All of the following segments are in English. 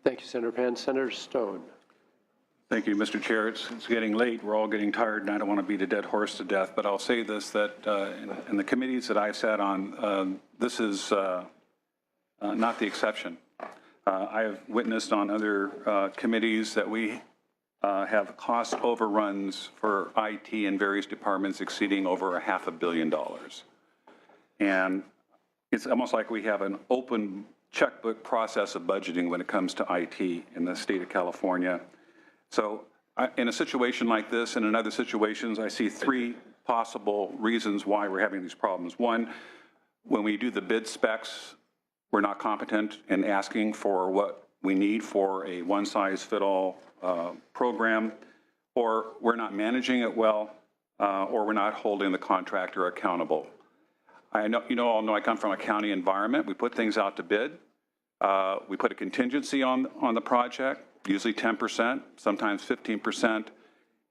Thank you, Senator Pan. Senator Stone. Thank you, Mr. Chair. It's getting late. We're all getting tired, and I don't want to beat a dead horse to death. But I'll say this, that in the committees that I've sat on, this is not the exception. I have witnessed on other committees that we have cost overruns for IT in various departments exceeding over $500 million. And it's almost like we have an open checkbook process of budgeting when it comes to IT in the state of California. So in a situation like this and in other situations, I see three possible reasons why we're having these problems. One, when we do the bid specs, we're not competent in asking for what we need for a one-size-fit-all program, or we're not managing it well, or we're not holding the contractor accountable. I know, all know I come from a county environment. We put things out to bid. We put a contingency on the project, usually 10%, sometimes 15%,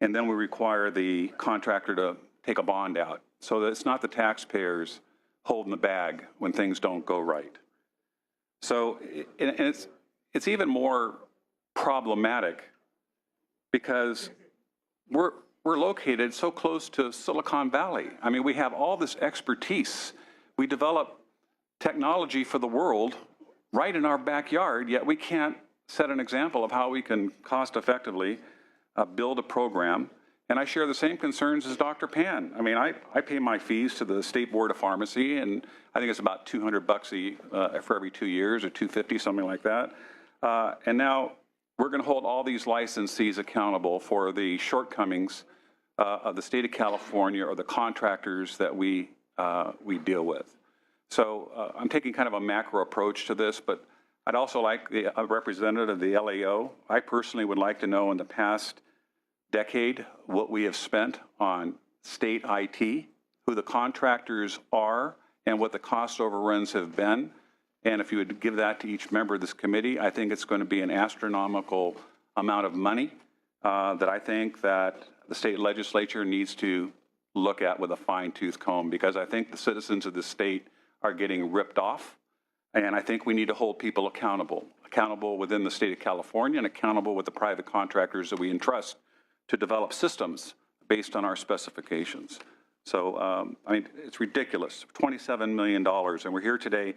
and then we require the contractor to take a bond out so that it's not the taxpayers holding the bag when things don't go right. So and it's even more problematic because we're located so close to Silicon Valley. I mean, we have all this expertise. We develop technology for the world right in our backyard, yet we can't set an example of how we can cost effectively build a program. And I share the same concerns as Dr. Pan. I mean, I pay my fees to the State Board of Pharmacy, and I think it's about $200 for every 2 years, or $250, something like that. And now we're going to hold all these licensees accountable for the shortcomings of the state of California or the contractors that we deal with. So I'm taking kind of a macro approach to this, but I'd also like a representative of the LAO. I personally would like to know in the past decade what we have spent on state IT, who the contractors are, and what the cost overruns have been. And if you would give that to each member of this committee, I think it's going to be an astronomical amount of money that I think that the state legislature needs to look at with a fine-tooth comb, because I think the citizens of the state are getting ripped off. And I think we need to hold people accountable within the state of California and accountable with the private contractors that we entrust to develop systems based on our specifications. So, I mean, it's ridiculous, $27 million, and we're here today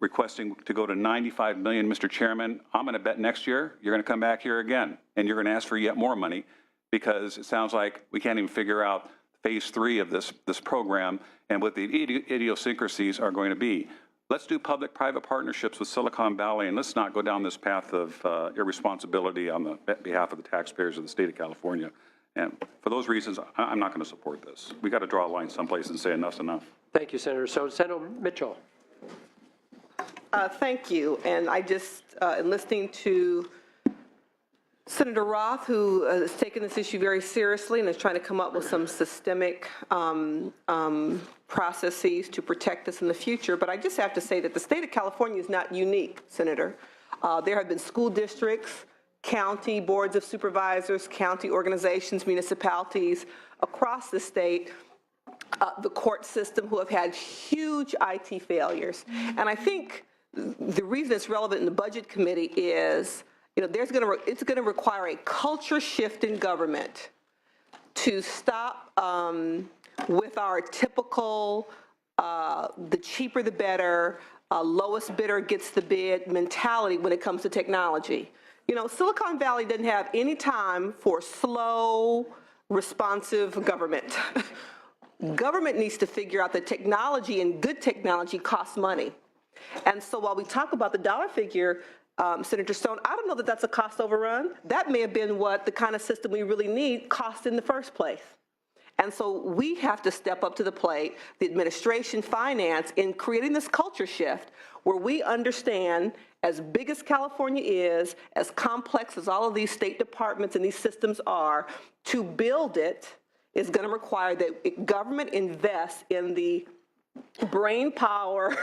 requesting to go to $95 million, Mr. Chairman. I'm going to bet next year you're going to come back here again, and you're going to ask for yet more money, because it sounds like we can't even figure out phase 3 of this program and what the idiosyncrasies are going to be. Let's do public-private partnerships with Silicon Valley, and let's not go down this path of irresponsibility on the behalf of the taxpayers of the state of California. And for those reasons, I'm not going to support this. We got to draw a line someplace and say enough's enough. Thank you, Senator. So, Senator Mitchell. Thank you. And I just, in listening to Senator Roth, who has taken this issue very seriously and is trying to come up with some systemic processes to protect us in the future. But I just have to say that the state of California is not unique, Senator. There have been school districts, county boards of supervisors, county organizations, municipalities across the state, the court system, who have had huge IT failures. And I think the reason it's relevant in the Budget Committee is, it's going to require a culture shift in government to stop with our typical, the cheaper the better, lowest bidder gets the bid mentality when it comes to technology. Silicon Valley doesn't have any time for slow, responsive government. Government needs to figure out that technology, and good technology, costs money. And so while we talk about the dollar figure, Senator Stone, I don't know that that's a cost overrun. That may have been what the kind of system we really need cost in the first place. And so we have to step up to the plate, the administration, finance, in creating this culture shift where we understand, as big as California is, as complex as all of these state departments and these systems are, to build it is going to require that government invests in the brain power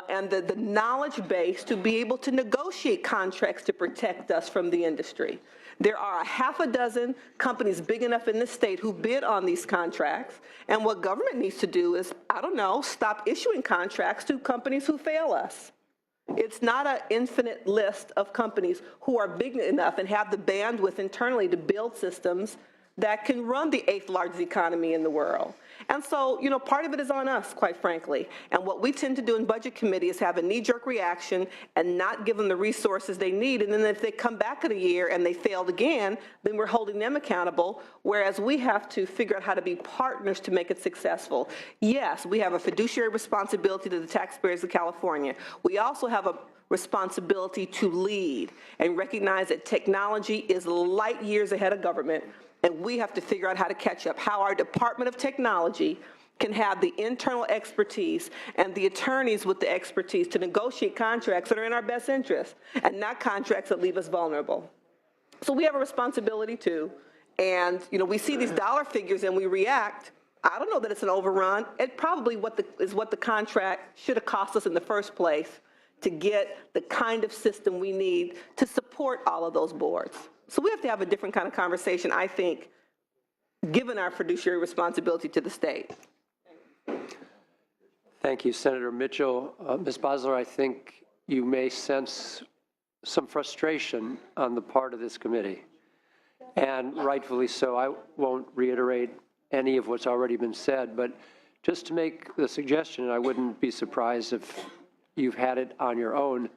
and the knowledge base to be able to negotiate contracts to protect us from the industry. There are 6 companies big enough in this state who bid on these contracts, and what government needs to do is, I don't know, stop issuing contracts to companies who fail us. It's not an infinite list of companies who are big enough and have the bandwidth internally to build systems that can run the 8th largest economy in the world. And so, part of it is on us, quite frankly. And what we tend to do in Budget Committee is have a knee-jerk reaction and not give them the resources they need. And then if they come back in a year and they failed again, then we're holding them accountable, whereas we have to figure out how to be partners to make it successful. Yes, we have a fiduciary responsibility to the taxpayers of California. We also have a responsibility to lead and recognize that technology is light years ahead of government, and we have to figure out how to catch up, how our Department of Technology can have the internal expertise and the attorneys with the expertise to negotiate contracts that are in our best interest and not contracts that leave us vulnerable. So we have a responsibility too, and we see these dollar figures and we react. I don't know that it's an overrun. It probably is what the contract should have cost us in the first place to get the kind of system we need to support all of those boards. So we have to have a different kind of conversation, I think, given our fiduciary responsibility to the state. Thank you, Senator Mitchell. Ms. Bosler, I think you may sense some frustration on the part of this committee, and rightfully so. I won't reiterate any of what's already been said, but just to make the suggestion, and I wouldn't be surprised if you've had it on your own,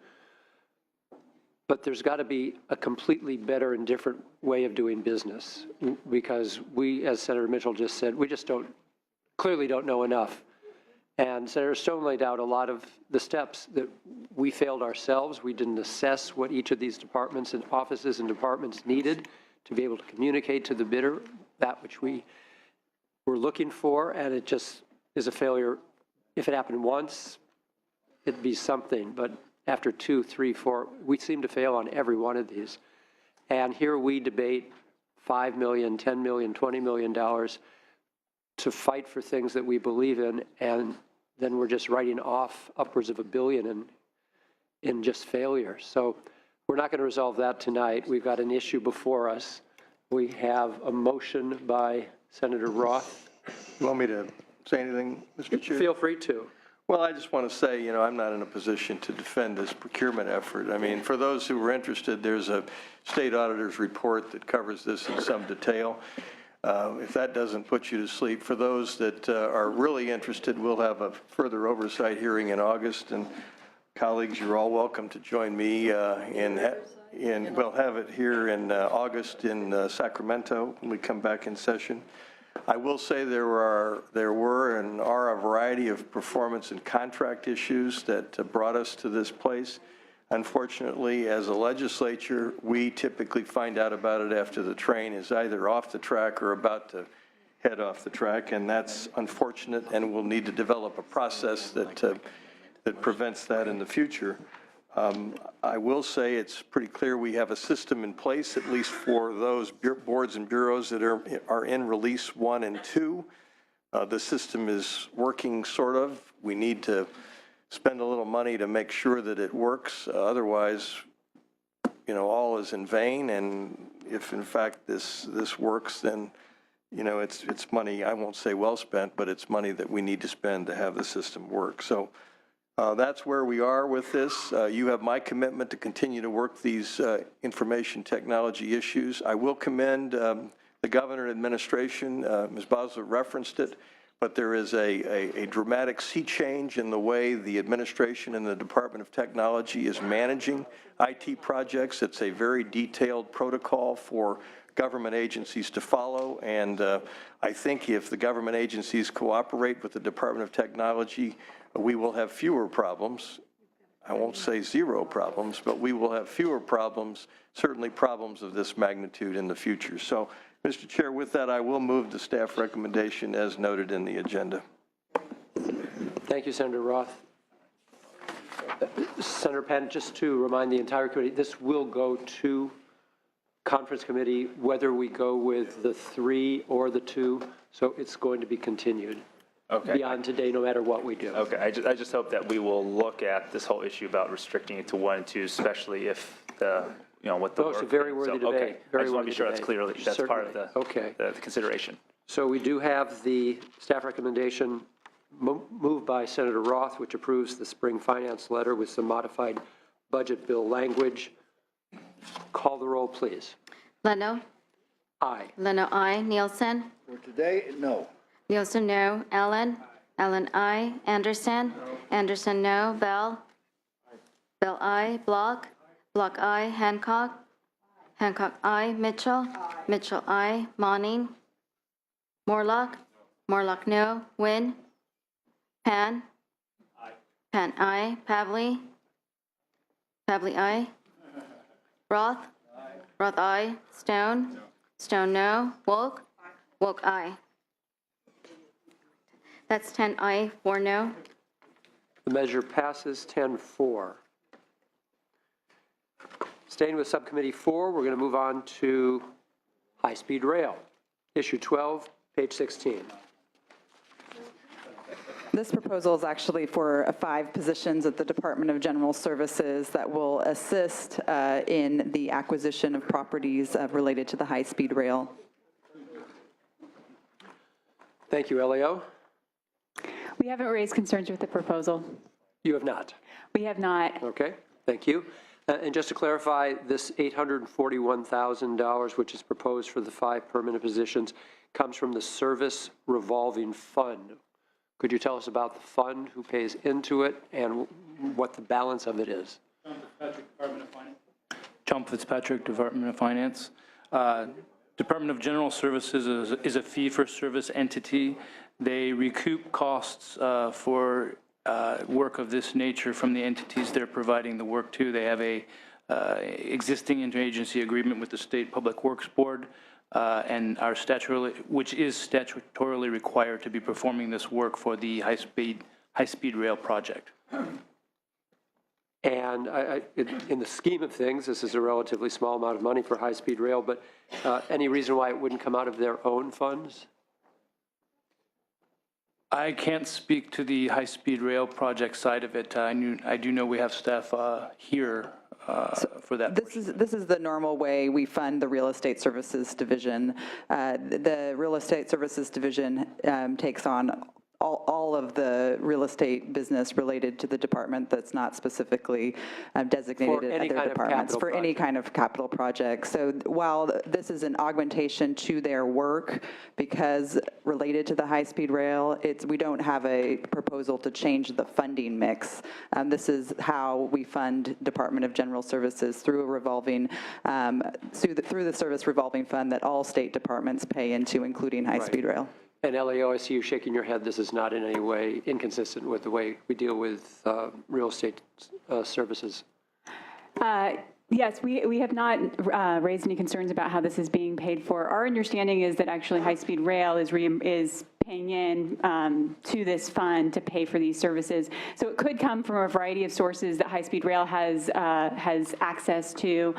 but there's got to be a completely better and different way of doing business, because we, as Senator Mitchell just said, we just clearly don't know enough. And Senator Stone laid out a lot of the steps that we failed ourselves. We didn't assess what each of these departments and offices and departments needed to be able to communicate to the bidder that which we were looking for, and it just is a failure. If it happened once, it'd be something, but after 2, 3, 4, we seem to fail on every one of these. And here we debate $5 million, $10 million, $20 million to fight for things that we believe in, and then we're just writing off upwards of $1 billion in just failure. So we're not going to resolve that tonight. We've got an issue before us. We have a motion by Senator Roth. You want me to say anything, Mr. Chair? Feel free to. Well, I just want to say, I'm not in a position to defend this procurement effort. I mean, for those who are interested, there's a state auditor's report that covers this in some detail. If that doesn't put you to sleep, for those that are really interested, we'll have a further oversight hearing in August. And colleagues, you're all welcome to join me we'll have it here in August in Sacramento when we come back in session. I will say there were and are a variety of performance and contract issues that brought us to this place. Unfortunately, as a legislature, we typically find out about it after the train is either off the track or about to head off the track, and that's unfortunate, and we'll need to develop a process that prevents that in the future. I will say it's pretty clear we have a system in place, at least for those boards and bureaus that are in release 1 and 2. The system is working, sort of. We need to spend a little money to make sure that it works. Otherwise, all is in vain. And if, in fact, this works, then, it's money, I won't say well spent, but it's money that we need to spend to have the system work. So that's where we are with this. You have my commitment to continue to work these information technology issues. I will commend the governor and administration. Ms. Bosler referenced it, but there is a dramatic sea change in the way the administration and the Department of Technology is managing IT projects. It's a very detailed protocol for government agencies to follow, and I think if the government agencies cooperate with the Department of Technology, we will have fewer problems. I won't say zero problems, but we will have fewer problems, certainly problems of this magnitude in the future. So, Mr. Chair, with that, I will move the staff recommendation as noted in the agenda. Thank you, Senator Roth. Senator Penn, just to remind the entire committee, this will go to conference committee, whether we go with the 3 or the 2, so it's going to be continued. Okay. Beyond today, no matter what we do. Okay, I just hope that we will look at this whole issue about restricting it to 1 and 2, especially if what the Oh, it's a work very is. worthy So, debate. okay, Very I just want to be sure worthy that's clearly, that's part of Certainly. Okay. the consideration. So we do have the staff recommendation moved by Senator Roth, which approves the spring finance letter with some modified budget bill language. Call the roll, please. Leno? Aye. Leno, aye. Nielsen? For today, no. Nielsen, no. Ellen? Ellen, aye. Anderson? Anderson, no. Bell? Bell, aye. Block? Block, aye. Hancock? Hancock, aye. Mitchell? Mitchell, aye. Monning? Morlock? Morlock, no. Wynn? Pan? Pan, aye. Pavley? Pavley, aye. Roth? Roth, aye. Stone? Stone, no. Wolk? Wolk, aye. That's 10 aye, 4 no. The measure passes 10-4. Staying with Subcommittee 4, we're going to move on to high-speed rail. Issue 12, page 16. This proposal is actually for 5 positions at the Department of General Services that will assist in the acquisition of properties related to the high-speed rail. Thank you, Elio. We haven't raised concerns with the proposal. You have not. We have not. Okay, thank you. And just to clarify, this $841,000, which is proposed for the 5 permanent positions, comes from the Service Revolving Fund. Could you tell us about the fund, who pays into it, and what the balance of it is? John Fitzpatrick, Department of Finance. Department of General Services is a fee-for-service entity. They recoup costs for work of this nature from the entities they're providing the work to. They have a existing interagency agreement with the State Public Works Board, and are which is statutorily required to be performing this work for the high-speed rail project. And in the scheme of things, this is a relatively small amount of money for high-speed rail, but any reason why it wouldn't come out of their own funds? I can't speak to the high-speed rail project side of it. I do know we have staff here for that. This is the normal way we fund the Real Estate Services Division. The Real Estate Services Division takes on all of the real estate business related to the department that's not specifically designated at other departments for any kind of capital project. So while this is an augmentation to their work, because related to the high-speed rail, we don't have a proposal to change the funding mix. This is how we fund Department of General Services through a revolving, through the service revolving fund that all state departments pay into, including high-speed rail. And Elio, I see you shaking your head. This is not in any way inconsistent with the way we deal with real estate services. Yes, we have not raised any concerns about how this is being paid for. Our understanding is that actually high-speed rail is paying in to this fund to pay for these services. So it could come from a variety of sources that high-speed rail has access to.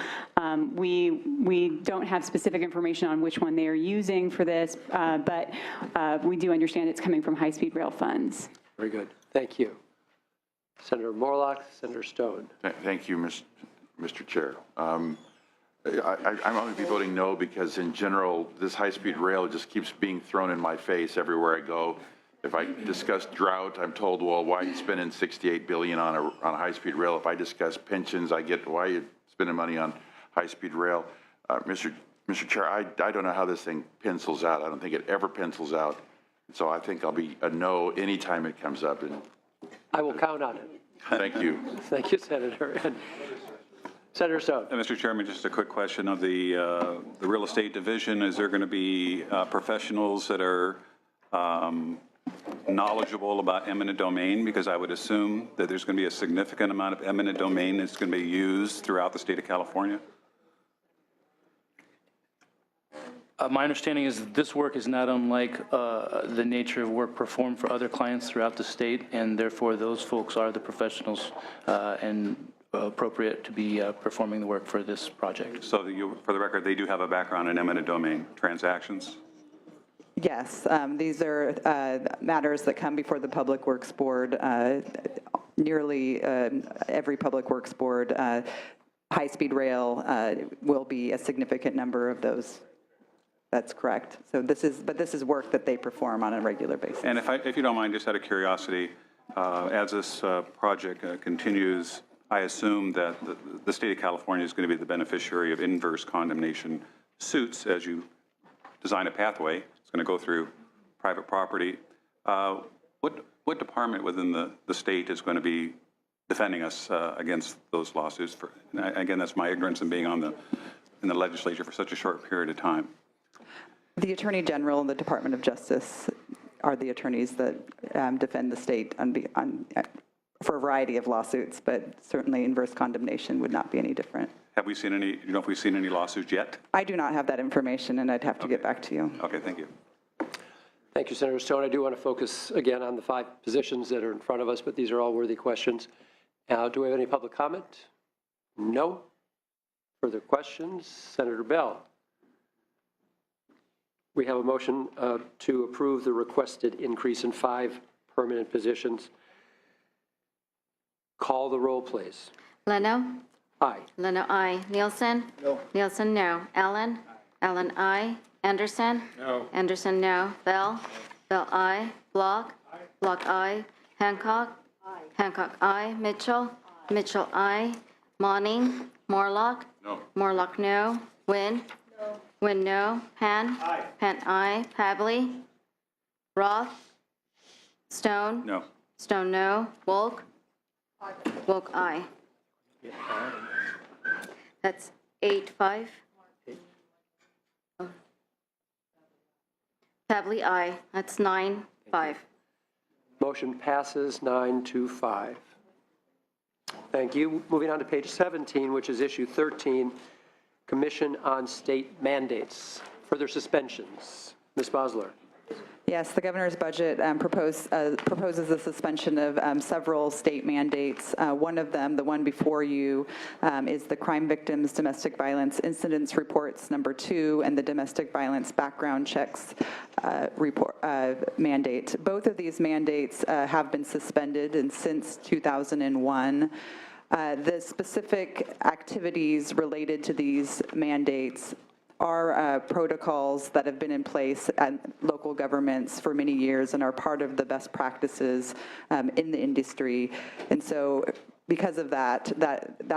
We don't have specific information on which one they are using for this, but we do understand it's coming from high-speed rail funds. Very good. Thank you. Senator Morlock, Senator Stone. Thank you, Mr. Chair. I'm going to be voting no because in general, this high-speed rail just keeps being thrown in my face everywhere I go. If I discuss drought, I'm told, well, why are you spending $68 billion on a high-speed rail? If I discuss pensions, I get, why are you spending money on high-speed rail? Mr. Chair, I don't know how this thing pencils out. I don't think it ever pencils out. So I think I'll be a no anytime it comes up. And I will count on it. thank you. Thank you, Senator. And Senator Stone. Mr. Chairman, just a quick question of the real estate division. Is there going to be professionals that are knowledgeable about eminent domain? Because I would assume that there's going to be a significant amount of eminent domain that's going to be used throughout the state of California. My understanding is that this work is not unlike the nature of work performed for other clients throughout the state, and therefore those folks are the professionals and appropriate to be performing the work for this project. So for the record, they do have a background in eminent domain transactions? Yes, these are matters that come before the Public Works Board. Nearly every Public Works Board, high-speed rail will be a significant number of those That's correct. So this is work that they perform on a regular basis. And if you don't mind, just out of curiosity, as this project continues, I assume that the state of California is going to be the beneficiary of inverse condemnation suits as you design a pathway. It's going to go through private property. What department within the state is going to be defending us against those lawsuits? Again, that's my ignorance in being in the legislature for such a short period of time. The Attorney General and the Department of Justice are the attorneys that defend the state for a variety of lawsuits, but certainly inverse condemnation would not be any different. Have we seen any, do you know if we've seen any lawsuits yet? I do not have that information, and I'd have to get back to you. Okay, thank you. Thank you, Senator Stone. I do want to focus again on the 5 positions that are in front of us, but these are all worthy questions. Do we have any public comment? No? Further questions? Senator Bell. We have a motion to approve the requested increase in 5 permanent positions. Call the roll, please. Leno? Aye. Leno, aye. Nielsen? No. Nielsen, no. Allen? Allen, aye. Anderson? No. Anderson, no. Bell? Bell, aye. Block? Block, aye. Hancock? Hancock, aye. Mitchell? Mitchell, aye. Monning? Morlock? No. Morlock, no. Wynn? No. Wynn, no. Pan? Aye. Pan, aye. Pavley? Roth? Stone? No. Stone, no. Wolk? Wolk, aye. That's 8-5. Pavley, aye. That's 9-5. Motion passes 9-5. Thank you. Moving on to page 17, which is issue 13, Commission on State Mandates. Further suspensions. Ms. Bosler. Yes, the governor's budget proposes the suspension of several state mandates. One of them, the one before you, is the Crime Victims Domestic Violence Incidents Reports #2 and the Domestic Violence Background Checks mandate. Both of these mandates have been suspended and since 2001. The specific activities related to these mandates are protocols that have been in place at local governments for many years and are part of the best practices in the industry. And so because of that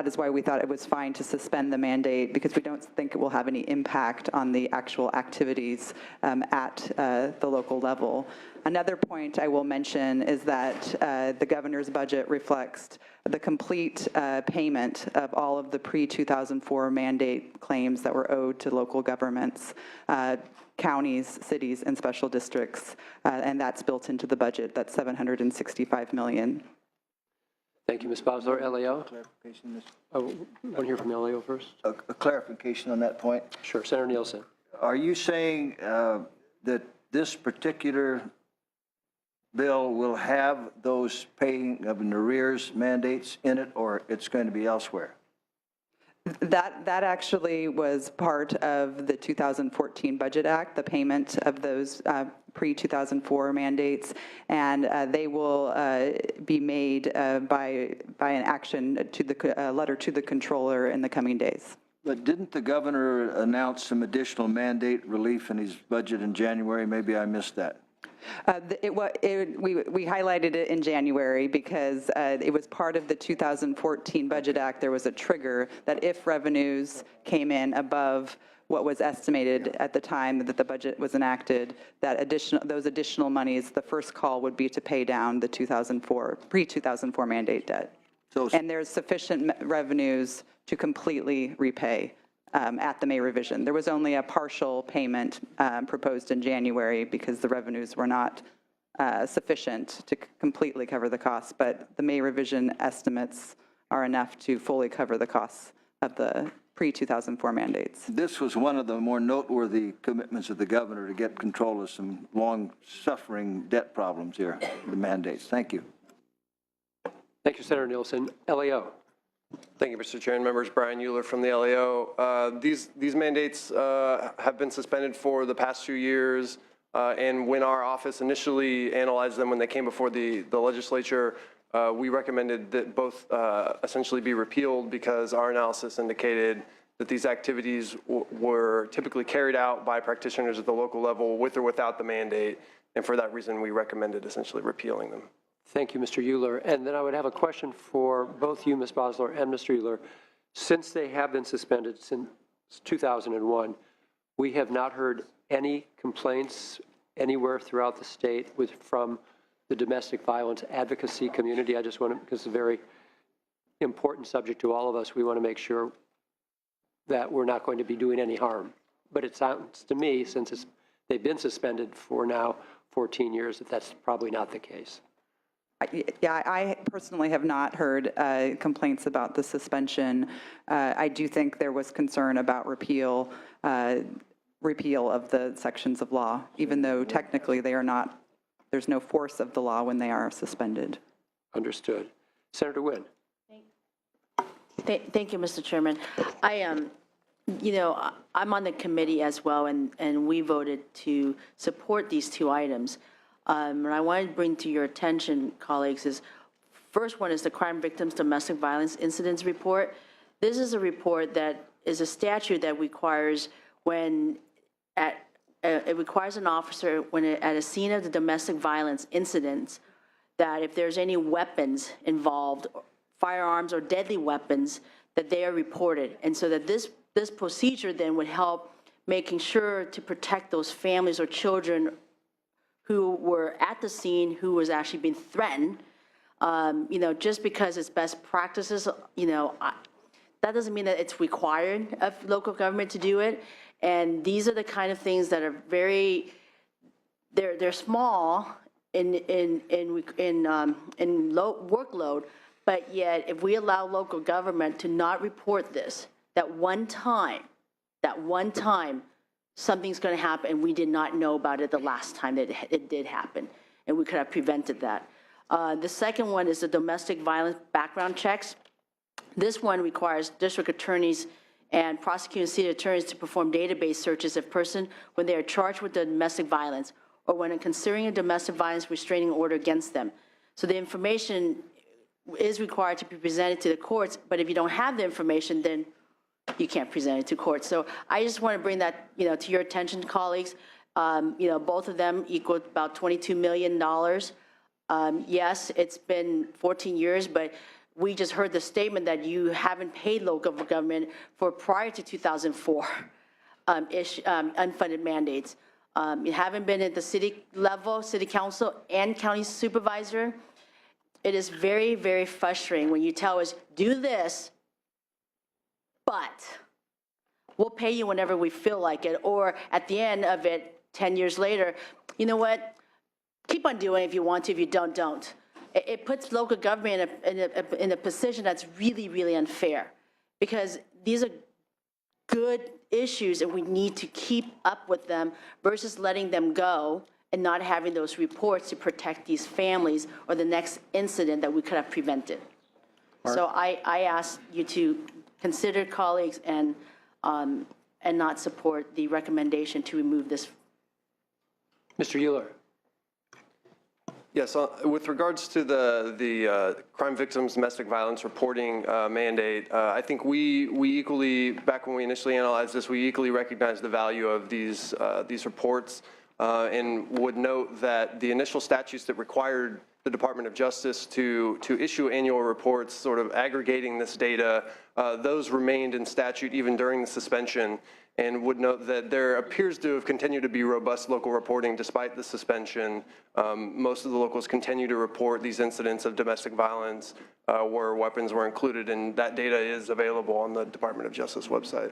is why we thought it was fine to suspend the mandate, because we don't think it will have any impact on the actual activities at the local level. Another point I will mention is that the governor's budget reflects the complete payment of all of the pre-2004 mandate claims that were owed to local governments, counties, cities, and special districts, and that's built into the budget. That's $765 million. Thank you, Ms. Bosler. LAO? Clarification, Want to hear from LAO first? a clarification on that point. Sure. Senator Nielsen. Are you saying that this particular bill will have those paying of an arrears mandates in it, or it's going to be elsewhere? That actually was part of the 2014 Budget Act, the payment of those pre-2004 mandates, and they will be made by an action to the letter to the controller in the coming days. But didn't the governor announce some additional mandate relief in his budget in January? Maybe I missed that. We highlighted it in January because it was part of the 2014 Budget Act. There was a trigger that if revenues came in above what was estimated at the time that the budget was enacted, that those additional monies, the first call would be to pay down the pre-2004 mandate debt. And there's sufficient revenues to completely repay at the May revision. There was only a partial payment proposed in January because the revenues were not sufficient to completely cover the costs, but the May revision estimates are enough to fully cover the costs of the pre-2004 mandates. This was one of the more noteworthy commitments of the governor to get control of some long-suffering debt problems here, the mandates. Thank you. Thank you, Senator Nielsen. LAO. Thank you, Mr. Chair and members. Brian Euler from the LAO. These mandates have been suspended for the past few years, and when our office initially analyzed them when they came before the legislature, we recommended that both essentially be repealed because our analysis indicated that these activities were typically carried out by practitioners at the local level with or without the mandate. And for that reason, we recommended essentially repealing them. Thank you, Mr. Euler. And then I would have a question for both you, Ms. Bosler, and Mr. Euler. Since they have been suspended since 2001, we have not heard any complaints anywhere throughout the state from the domestic violence advocacy community. I just want to, because it's a very important subject to all of us, we want to make sure that we're not going to be doing any harm. But it sounds to me, since they've been suspended for now 14 years, that that's probably not the case. Yeah, I personally have not heard complaints about the suspension. I do think there was concern about repeal of the sections of law, even though technically they are not, there's no force of the law when they are suspended. Understood. Senator Wynn. Thank you, Mr. Chairman. I'm on the committee as well, and we voted to support these two items. And I wanted to bring to your attention, colleagues, is first one is the Crime Victims Domestic Violence Incidents Report. This is a report that is a statute that requires it requires an officer at a scene of the domestic violence incidents that if there's any weapons involved, firearms or deadly weapons, that they are reported. And so that this procedure then would help making sure to protect those families or children who were at the scene, who was actually being threatened. Just because it's best practices, that doesn't mean that it's required of local government to do it. And these are the kind of things that are they're small in low workload, but yet if we allow local government to not report this, that one time, something's going to happen, and we did not know about it the last time that it did happen, and we could have prevented that. The second one is the domestic violence background checks. This one requires district attorneys and prosecuting city attorneys to perform database searches of person when they are charged with domestic violence or when considering a domestic violence restraining order against them. So the information is required to be presented to the courts, but if you don't have the information, then you can't present it to court. So I just want to bring that, to your attention, colleagues. Both of them equal about $22 million. Yes, it's been 14 years, but we just heard the statement that you haven't paid local government for prior to 2004 unfunded mandates. You haven't been at the city level, city council, and county supervisor. It is very, very frustrating when you tell us, do this, but we'll pay you whenever we feel like it, or at the end of it, 10 years later, you know what, keep on doing it if you want to, if you don't, don't. It puts local government in a position that's really, really unfair, because these are good issues and we need to keep up with them versus letting them go and not having those reports to protect these families or the next incident that we could have prevented. So I ask you to consider, colleagues, and not support the recommendation to remove this. Mr. Euler. Yes, with regards to the crime victims domestic violence reporting mandate, I think we equally, back when we initially analyzed this, we equally recognized the value of these reports and would note that the initial statutes that required the Department of Justice to issue annual reports sort of aggregating this data, those remained in statute even during the suspension, and would note that there appears to have continued to be robust local reporting despite the suspension. Most of the locals continue to report these incidents of domestic violence where weapons were included, and that data is available on the Department of Justice website.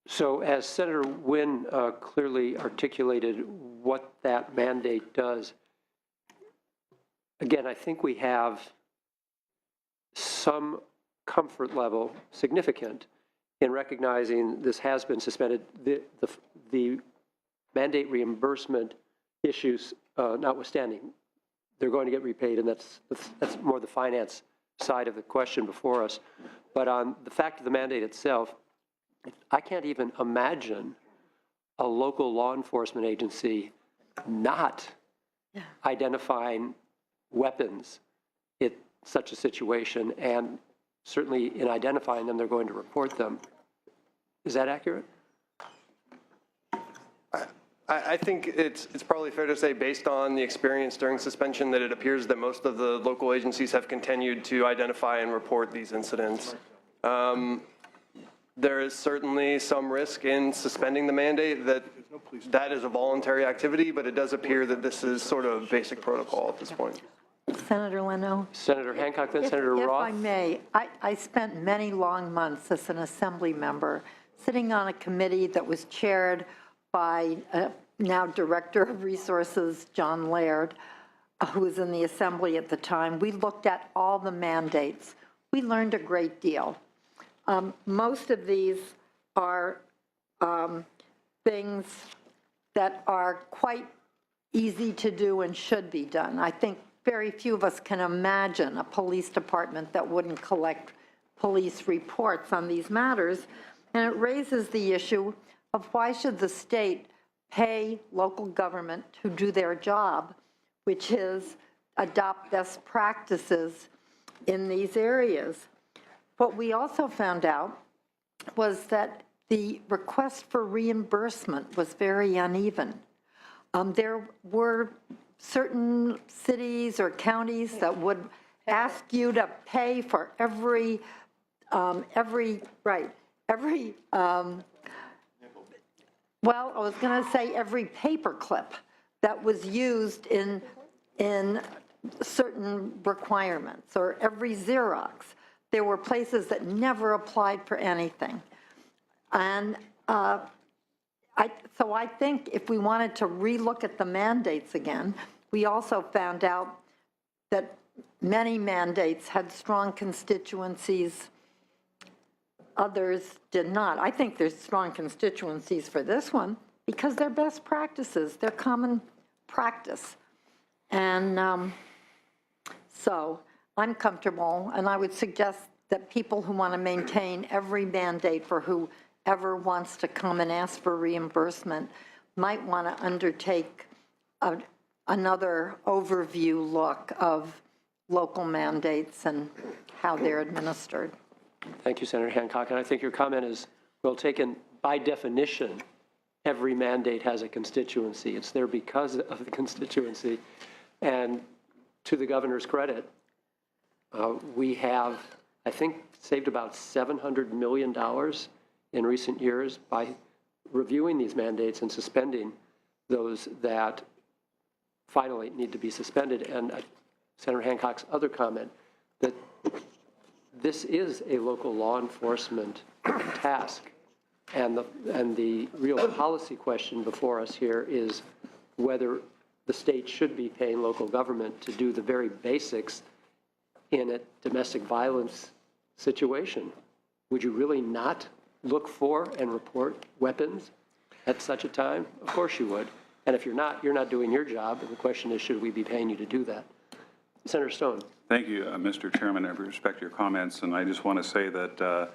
So as Senator Wynn clearly articulated what that mandate does, again, I think we have some comfort level, significant, in recognizing this has been suspended. The mandate reimbursement issues notwithstanding, they're going to get repaid, and that's more the finance side of the question before us. But on the fact of the mandate itself, I can't even imagine a local law enforcement agency not identifying weapons in such a situation and certainly in identifying them, they're going to report them. Is that accurate? I think it's probably fair to say, based on the experience during suspension, that it appears that most of the local agencies have continued to identify and report these incidents. There is certainly some risk in suspending the mandate that is a voluntary activity, but it does appear that this is sort of basic protocol at this point. Senator Leno? Senator Hancock, then Senator Roth. If I may, I spent many long months as an assembly member sitting on a committee that was chaired by now Director of Resources, John Laird, who was in the assembly at the time. We looked at all the mandates. We learned a great deal. Most of these are things that are quite easy to do and should be done. I think very few of us can imagine a police department that wouldn't collect police reports on these matters. And it raises the issue of why should the state pay local government to do their job, which is adopt best practices in these areas. What we also found out was that the request for reimbursement was very uneven. There were certain cities or counties that would ask you to pay for every well, I was going to say every paper clip that was used in certain requirements, or every Xerox. There were places that never applied for anything. And so I think if we wanted to relook at the mandates again, we also found out that many mandates had strong constituencies, others did not. I think there's strong constituencies for this one because they're best practices, they're common practice. And so I'm comfortable, and I would suggest that people who want to maintain every mandate for whoever wants to come and ask for reimbursement might want to undertake another overview look of local mandates and how they're administered. Thank you, Senator Hancock. And I think your comment is well taken. By definition, every mandate has a constituency. It's there because of the constituency. And to the governor's credit, we have, I think, saved about $700 million in recent years by reviewing these mandates and suspending those that finally need to be suspended. And Senator Hancock's other comment, that this is a local law enforcement task. And the real policy question before us here is whether the state should be paying local government to do the very basics in a domestic violence situation. Would you really not look for and report weapons at such a time? Of course you would. And if you're not doing your job. And the question is, should we be paying you to do that? Senator Stone. Thank you, Mr. Chairman. I respect your comments, and I just want to say that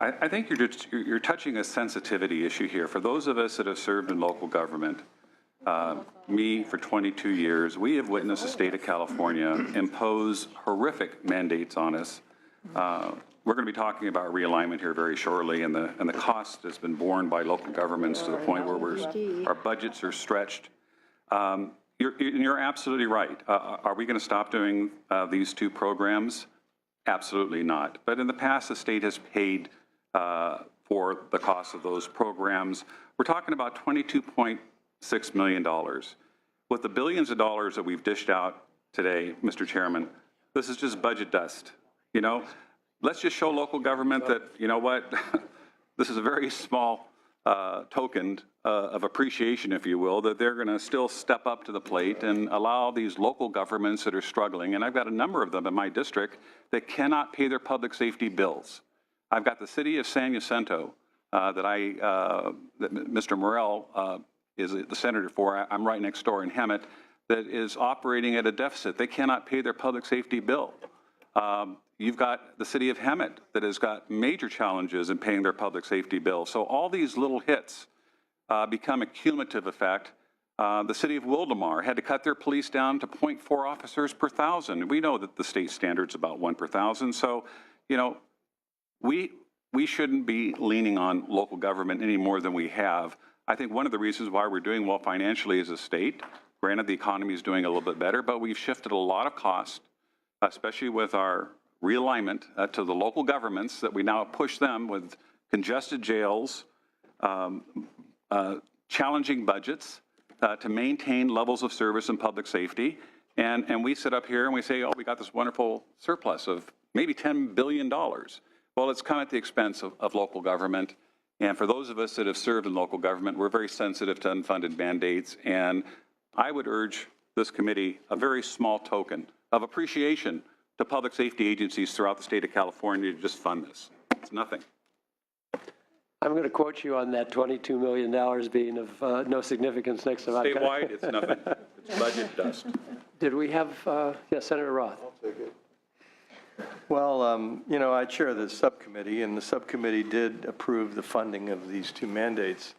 I think you're touching a sensitivity issue here. For those of us that have served in local government, me for 22 years, we have witnessed the state of California impose horrific mandates on us. We're going to be talking about realignment here very shortly, and the cost has been borne by local governments to the point where our budgets are stretched. You're absolutely right. Are we going to stop doing these two programs? Absolutely not. But in the past, the state has paid for the cost of those programs. We're talking about $22.6 million. With the billions of dollars that we've dished out today, Mr. Chairman, this is just budget dust. You know, let's just show local government that, you know what, this is a very small token of appreciation, if you will, that they're going to still step up to the plate and allow these local governments that are struggling, and I've got a number of them in my district, that cannot pay their public safety bills. I've got the city of San Jacinto that Mr. Morrell is the senator for. I'm right next door in Hemet, that is operating at a deficit. They cannot pay their public safety bill. You've got the city of Hemet that has got major challenges in paying their public safety bill. So all these little hits become a cumulative effect. The city of Wildomar had to cut their police down to 0.4 officers per 1,000. We know that the state standard's about 1 per 1,000. So you know, we shouldn't be leaning on local government any more than we have. I think one of the reasons why we're doing well financially as a state, granted the economy is doing a little bit better, but we've shifted a lot of cost, especially with our realignment to the local governments, that we now push them with congested jails, challenging budgets to maintain levels of service and public safety. And we sit up here and we say, oh, we got this wonderful surplus of maybe $10 billion. Well, it's come at the expense of local government. And for those of us that have served in local government, we're very sensitive to unfunded mandates. And I would urge this committee a very small token of appreciation to public safety agencies throughout the state of California to just fund this. It's nothing. I'm going to quote you on that $22 million being of no significance next time. Statewide, it's nothing. It's budget dust. Did we have, yes, Senator Roth? Well, you know, I chair the subcommittee, and the subcommittee did approve the funding of these two mandates.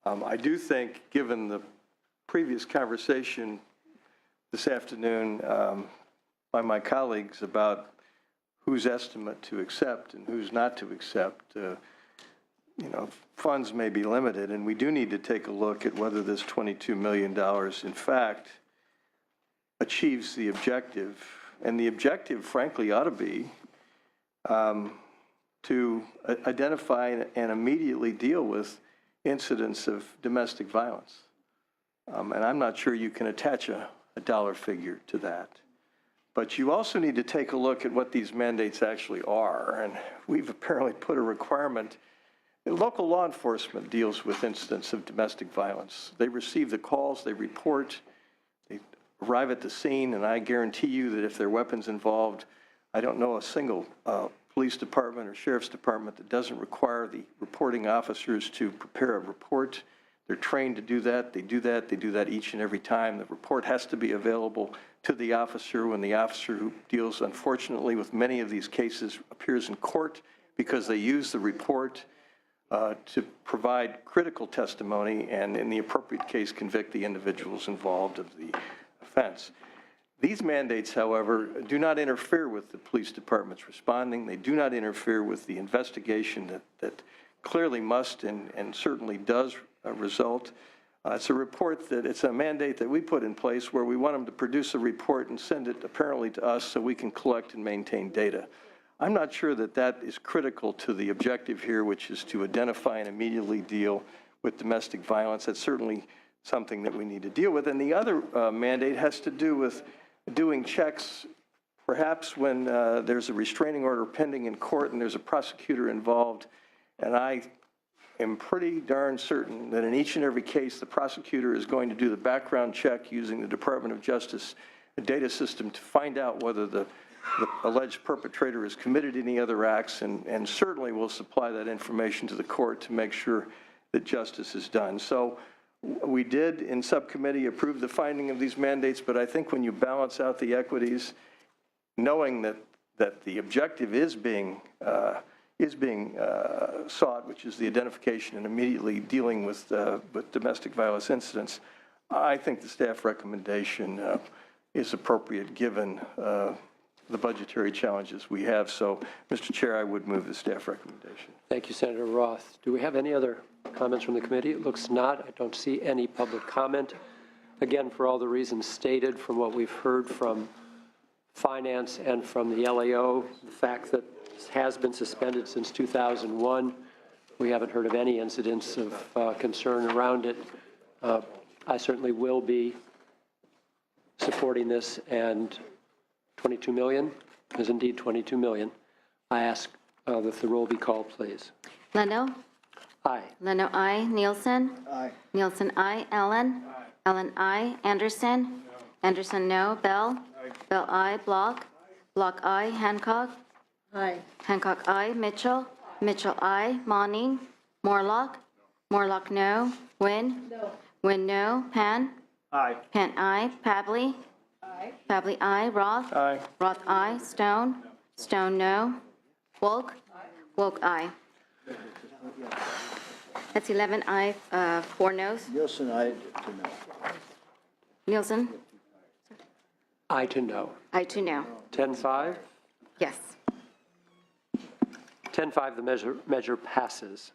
I do think, given the previous conversation this afternoon by my colleagues about whose estimate to accept and who's not to accept, you know, funds may be limited, and we do need to take a look at whether this $22 million, in fact, achieves the objective. And the objective, frankly, ought to be to identify and immediately deal with incidents of domestic violence. And I'm not sure you can attach a dollar figure to that. But you also need to take a look at what these mandates actually are. And we've apparently put a requirement. Local law enforcement deals with incidents of domestic violence. They receive the calls, they report, they arrive at the scene, and I guarantee you that if there are weapons involved, I don't know a single police department or sheriff's department that doesn't require the reporting officers to prepare a report. They're trained to do that. They do that each and every time. The report has to be available to the officer when the officer who deals, unfortunately, with many of these cases appears in court because they use the report to provide critical testimony and, in the appropriate case, convict the individuals involved of the offense. These mandates, however, do not interfere with the police department's responding. They do not interfere with the investigation that clearly must and certainly does result. It's a report that, it's a mandate that we put in place where we want them to produce a report and send it apparently to us so we can collect and maintain data. I'm not sure that that is critical to the objective here, which is to identify and immediately deal with domestic violence. That's certainly something that we need to deal with. And the other mandate has to do with doing checks, perhaps when there's a restraining order pending in court and there's a prosecutor involved. And I am pretty darn certain that in each and every case, the prosecutor is going to do the background check using the Department of Justice data system to find out whether the alleged perpetrator has committed any other acts, and certainly will supply that information to the court to make sure that justice is done. So we did, in subcommittee, approve the finding of these mandates, but I think when you balance out the equities, knowing that the objective is being sought, which is the identification and immediately dealing with domestic violence incidents, I think the staff recommendation is appropriate given the budgetary challenges we have. So, Mr. Chair, I would move the staff recommendation. Thank you, Senator Roth. Do we have any other comments from the committee? It looks not. I don't see any public comment. Again, for all the reasons stated from what we've heard from Finance and from the LAO, the fact that this has been suspended since 2001, we haven't heard of any incidents of concern around it. I certainly will be supporting this, and 22 million is indeed 22 million. I ask that the roll be called, please. Leno? Aye. Leno, aye. Nielsen? Aye. Nielsen, aye. Allen? Aye. Allen, aye. Anderson? No. Anderson, no. Bell? Aye. Bell, aye. Block? Block, aye. Hancock? Aye. Hancock, aye. Mitchell? Mitchell, aye. Monning? Morlock? Morlock, no. Wynn? No. Wynn, no. Pan? Aye. Pan, aye. Pavley? Aye. Pavley, aye. Roth? Aye. Roth, aye. Stone? Stone, no. Wolk? Wolk, aye. That's 11 aye, 4 noes. Nielsen, aye to no. Nielsen? Aye to no. Aye to no. 10-5. Yes. 10-5, the measure passes.